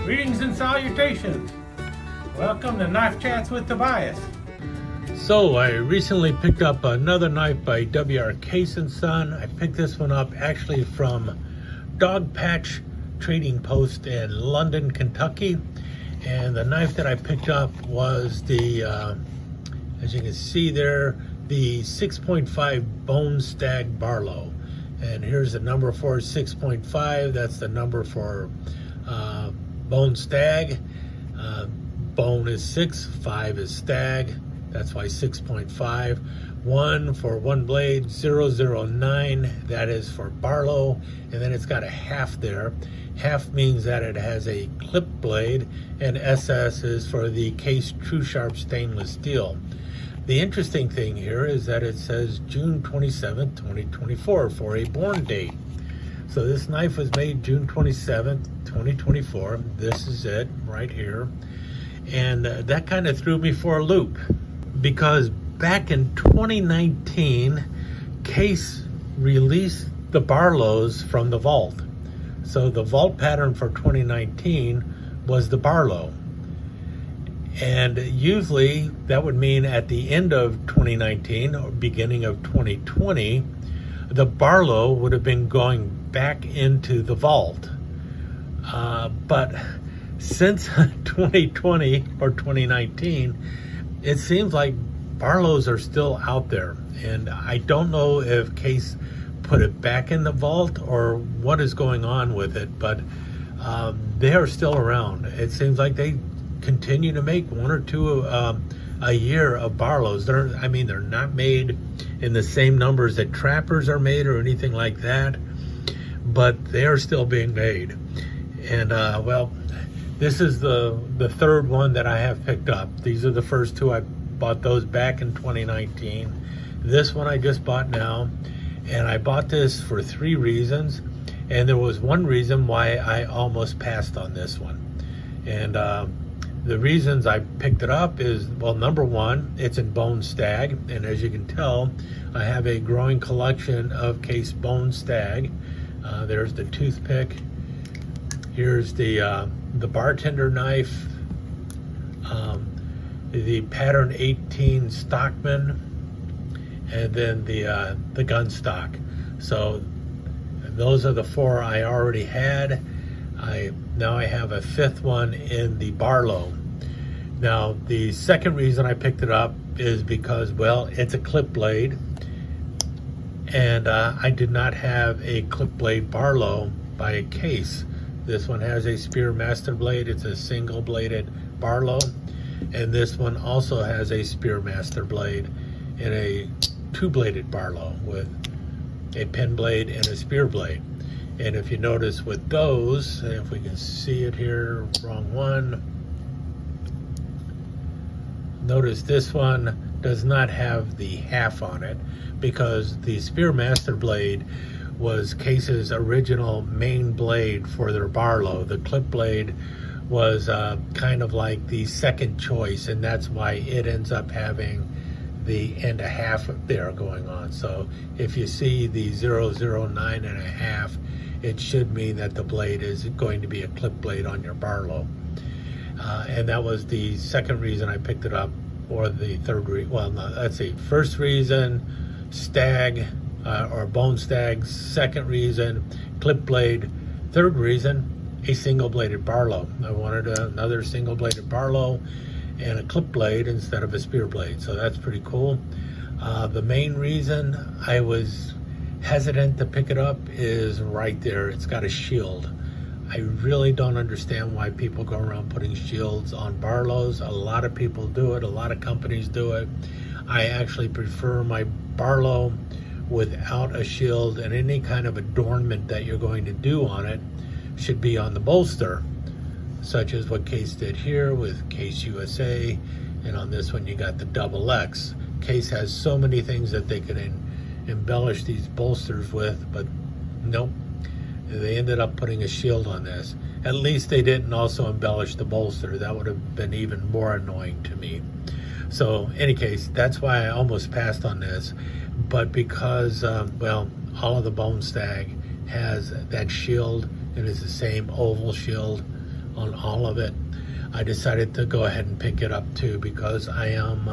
Greetings and salutations. Welcome to Knife Chats with Tobias. So I recently picked up another knife by W.R. Case & Son. I picked this one up actually from Dog Patch Trading Post in London, Kentucky. And the knife that I picked up was the, as you can see there, the 6.5 BoneStag Barlow. And here's the number for 6.5. That's the number for BoneStag. Bone is 6, 5 is stag. That's why 6.5. 1 for one blade, 009. That is for Barlow. And then it's got a half there. Half means that it has a clip blade, and SS is for the Case True Sharp stainless steel. The interesting thing here is that it says June 27th, 2024 for a born date. So this knife was made June 27th, 2024. This is it right here. And that kind of threw me for a loop because back in 2019, Case released the Barlows from the vault. So the vault pattern for 2019 was the Barlow. And usually that would mean at the end of 2019 or beginning of 2020, the Barlow would have been going back into the vault. But since 2020 or 2019, it seems like Barlows are still out there. And I don't know if Case put it back in the vault or what is going on with it, but they are still around. It seems like they continue to make one or two a year of Barlows. They're not made in the same numbers that trappers are made or anything like that, but they are still being made. And well, this is the third one that I have picked up. These are the first two. I bought those back in 2019. This one I just bought now, and I bought this for 3 reasons, and there was one reason why I almost passed on this one. And the reasons I picked it up is, well, number one, it's in BoneStag, and as you can tell, I have a growing collection of Case BoneStag. There's the toothpick. Here's the bartender knife, the pattern 18 Stockman, and then the gun stock. So those are the 4 I already had. Now I have a 5th one in the Barlow. Now the second reason I picked it up is because, well, it's a clip blade, and I did not have a clip blade Barlow by a Case. This one has a Spearmaster blade. It's a single bladed Barlow, and this one also has a Spearmaster blade and a 2-bladed Barlow with a pen blade and a spear blade. And if you notice with those, if we can see it here, wrong one. Notice this one does not have the half on it because the Spearmaster blade was Case's original main blade for their Barlow. The clip blade was kind of like the second choice, and that's why it ends up having the and a half there going on. So if you see the 009 and a half, it should mean that the blade is going to be a clip blade on your Barlow. And that was the second reason I picked it up, or the third reason. Well, no, let's see. First reason, stag or BoneStag. Second reason, clip blade. Third reason, a single bladed Barlow. I wanted another single bladed Barlow and a clip blade instead of a spear blade. So that's pretty cool. The main reason I was hesitant to pick it up is right there. It's got a shield. I really don't understand why people go around putting shields on Barlows. A lot of people do it. A lot of companies do it. I actually prefer my Barlow without a shield, and any kind of adornment that you're going to do on it should be on the bolster, such as what Case did here with Case USA, and on this one you got the double X. Case has so many things that they could embellish these bolsters with, but nope, they ended up putting a shield on this. At least they didn't also embellish the bolster. That would have been even more annoying to me. So in any case, that's why I almost passed on this. But because well, all of the BoneStag has that shield, and it's the same oval shield on all of it. I decided to go ahead and pick it up too because I am,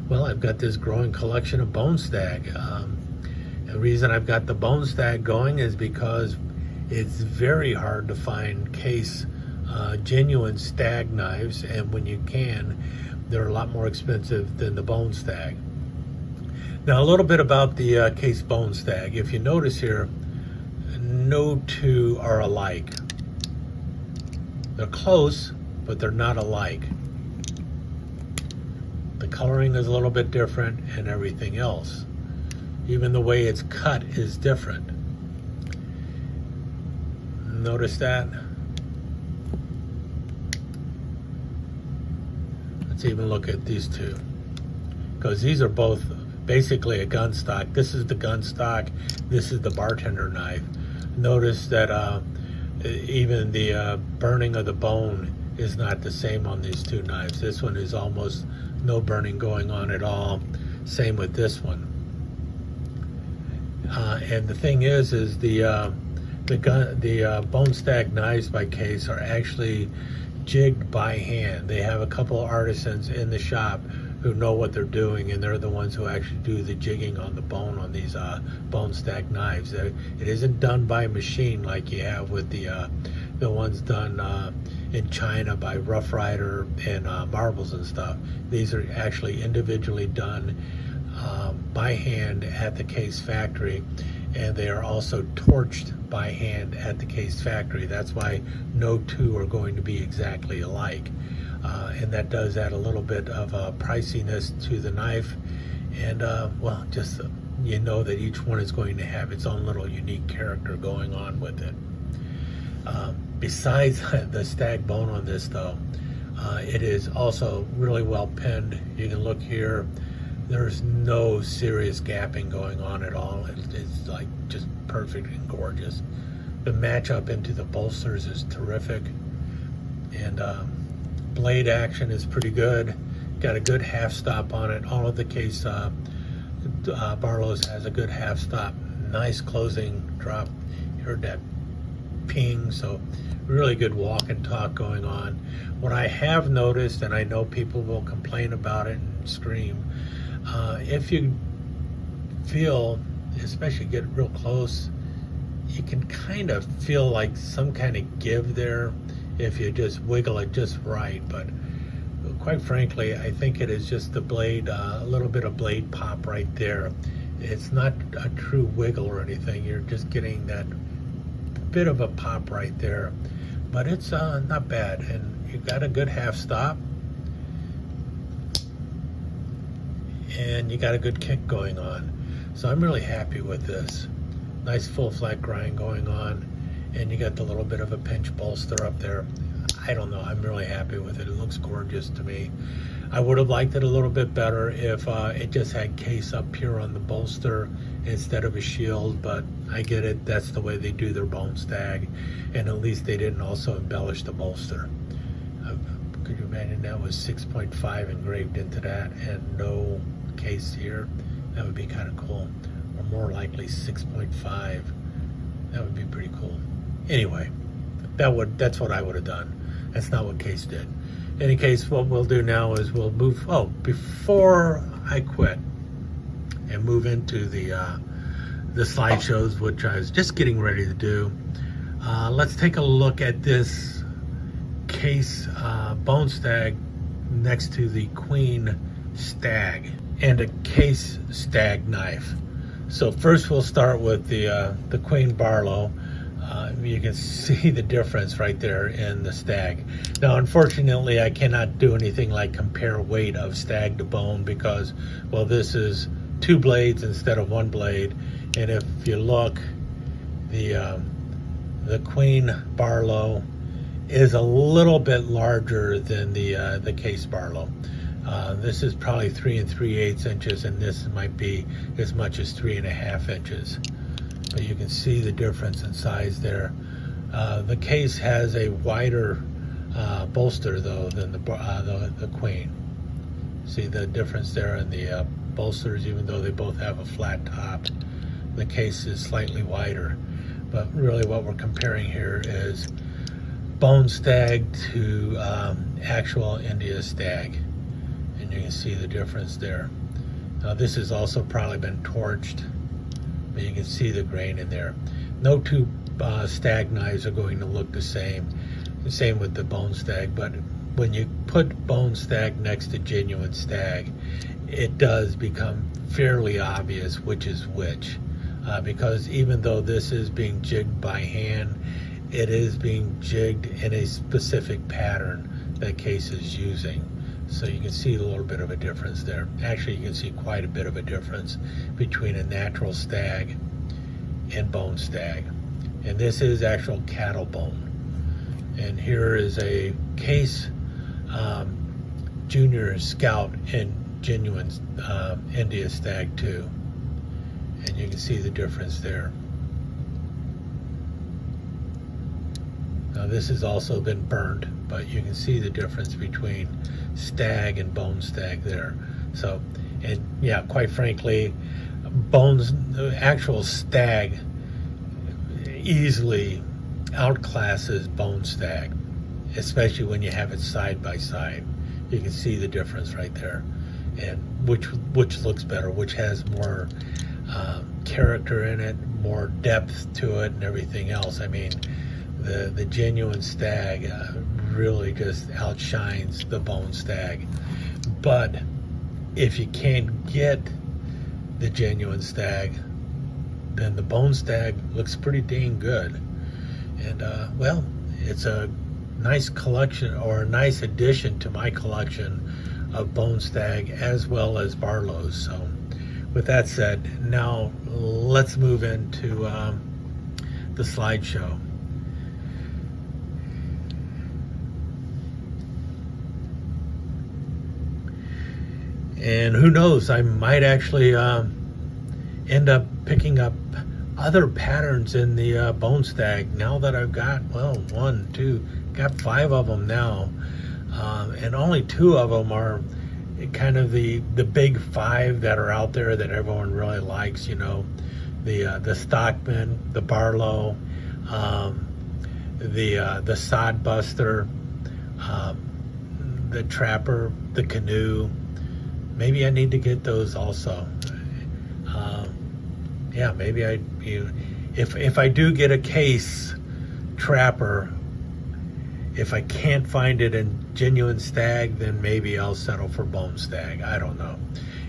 well, I've got this growing collection of BoneStag. The reason I've got the BoneStag going is because it's very hard to find case genuine stag knives, and when you can, they're a lot more expensive than the BoneStag. Now, a little bit about the case BoneStag. If you notice here, no two are alike. They're close, but they're not alike. The coloring is a little bit different and everything else. Even the way it's cut is different. Notice that? Let's even look at these two, because these are both basically a gun stock. This is the gun stock, this is the bartender knife. Notice that even the burning of the bone is not the same on these two knives. This one is almost no burning going on at all. Same with this one. And the thing is the BoneStag knives by Case are actually jigged by hand. They have a couple of artisans in the shop who know what they're doing, and they're the ones who actually do the jigging on the bone on these BoneStag knives. It isn't done by machine like you have with the ones done in China by Rough Rider and Marbles and stuff. These are actually individually done by hand at the Case factory, and they are also torched by hand at the Case factory. That's why no two are going to be exactly alike. And that does add a little bit of priciness to the knife, and well, just you know that each one is going to have its own little unique character going on with it. Besides the stag bone on this though, it is also really well pinned. You can look here, there's no serious gapping going on at all. It's like just perfect and gorgeous. The match up into the bolsters is terrific, and blade action is pretty good. Got a good half stop on it. All of the Case Barlow's has a good half stop. Nice closing drop. You heard that ping, so really good walk and talk going on. What I have noticed, and I know people will complain about it and scream, if you feel, especially get real close, you can kind of feel like some kind of give there if you just wiggle it just right. But quite frankly, I think it is just the blade, a little bit of blade pop right there. It's not a true wiggle or anything. You're just getting that bit of a pop right there, but it's not bad, and you've got a good half stop, and you got a good kick going on. So I'm really happy with this. Nice full flat grind going on, and you got the little bit of a pinch bolster up there. I don't know, I'm really happy with it. It looks gorgeous to me. I would have liked it a little bit better if it just had Case up here on the bolster instead of a shield, but I get it, that's the way they do their BoneStag, and at least they didn't also embellish the bolster. Could you imagine that was 6.5 engraved into that and no Case here? That would be kind of cool. Or more likely 6.5. That would be pretty cool. Anyway, that's what I would have done. That's not what Case did. In any case, what we'll do now is we'll move, before I quit and move into the slideshows, which I was just getting ready to do, let's take a look at this Case BoneStag next to the Queen Stag and a Case Stag knife. So first we'll start with the Queen Barlow. You can see the difference right there in the Stag. Now, unfortunately, I cannot do anything like compare weight of Stag to bone because, well, this is 2 blades instead of 1 blade. And if you look, the Queen Barlow is a little bit larger than the Case Barlow. This is probably 3 3/8 inches, and this might be as much as 3.5 inches. But you can see the difference in size there. The Case has a wider bolster though than the Queen. See the difference there in the bolsters, even though they both have a flat top. The Case is slightly wider. But really what we're comparing here is bone stag to actual India stag, and you can see the difference there. Now this has also probably been torched, but you can see the grain in there. No two stag knives are going to look the same. The same with the bone stag, but when you put bone stag next to genuine stag, it does become fairly obvious which is which, because even though this is being jigged by hand, it is being jigged in a specific pattern that Case is using. So you can see a little bit of a difference there. Actually, you can see quite a bit of a difference between a natural stag and bone stag. And this is actual cattle bone. And here is a Case Junior Scout and Genuine India Stag too. And you can see the difference there. Now this has also been burned, but you can see the difference between stag and bone stag there. So, and yeah, quite frankly, the actual stag easily outclasses bone stag, especially when you have it side by side. You can see the difference right there, and which looks better, which has more character in it, more depth to it, and everything else. I mean, the genuine stag really just outshines the bone stag. But if you can't get the genuine stag, then the bone stag looks pretty dang good. And well, it's a nice collection, or a nice addition to my collection of bone stag as well as Barlows. So with that said, now let's move into the slideshow. And who knows, I might actually end up picking up other patterns in the bone stag now that I've got, well, 1, 2, got 5 of them now. And only 2 of them are kind of the big 5 that are out there that everyone really likes, you know. The Stockman, the Barlow, the Sod Buster, the Trapper, the Canoe. Maybe I need to get those also. Yeah, maybe if I do get a Case Trapper, if I can't find it in Genuine Stag, then maybe I'll settle for Bone Stag. I don't know.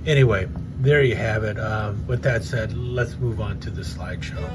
Anyway, there you have it. With that said, let's move on to the slideshow.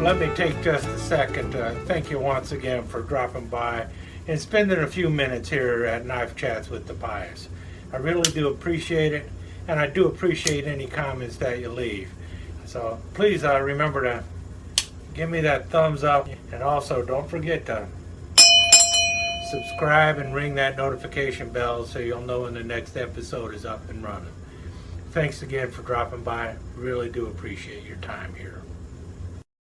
let me take just a second to thank you once again for dropping by and spending a few minutes here at Knife Chats with the Pious. I really do appreciate it, and I do appreciate any comments that you leave. So please remember to give me that thumbs up, and also don't forget to subscribe and ring that notification bell so you'll know when the next episode is up and running. Thanks again for dropping by. Really do appreciate your time here.